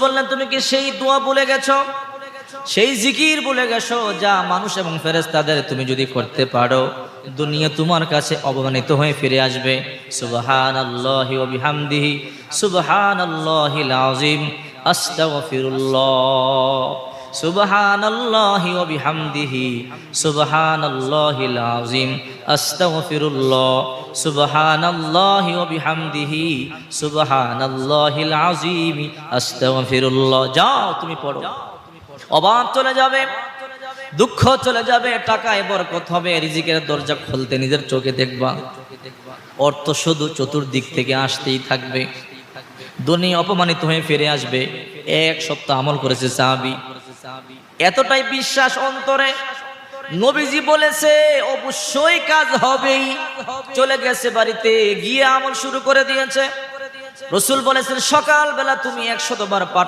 বললেন তুমি কি সেই দোয়া ভুলে গেছো, সেই জিকির ভুলে গেছো যা মানুষ এবং ফেরেশতাদের তুমি যদি করতে পারো দুনিয়া তোমার কাছে অবমানিত হয়ে ফিরে আসবে। সুবহানাল্লাহি ওয়া বিহামদিহি সুবহানাল্লাহিল আযীম আস্তাগফিরুল্লাহ সুবহানাল্লাহি ওয়া বিহামদিহি সুবহানাল্লাহিল আযীম আস্তাগফিরুল্লাহ সুবহানাল্লাহি ওয়া বিহামদিহি সুবহানাল্লাহিল আযীম আস্তাগফিরুল্লাহ। যাও তুমি পড়ো, অভাব চলে যাবে, দুঃখ চলে যাবে, টাকায় বরকত হবে, রিজিকের দরজা খুলতে নিজের চোখে দেখবা, অর্থ শুধু চতুর্দিক থেকে আসতেই থাকবে, দুনিয়া অপমানিত হয়ে ফিরে আসবে। এক সপ্তাহ আমল করেছে সাহাবী, এতটাই বিশ্বাস অন্তরে, নবীজি বলেছে অবশ্যই কাজ হবেই, চলে গেছে বাড়িতে গিয়ে আমল শুরু করে দিয়েছে। রাসূল বলেছেন সকালবেলা তুমি 100 বার পাঠ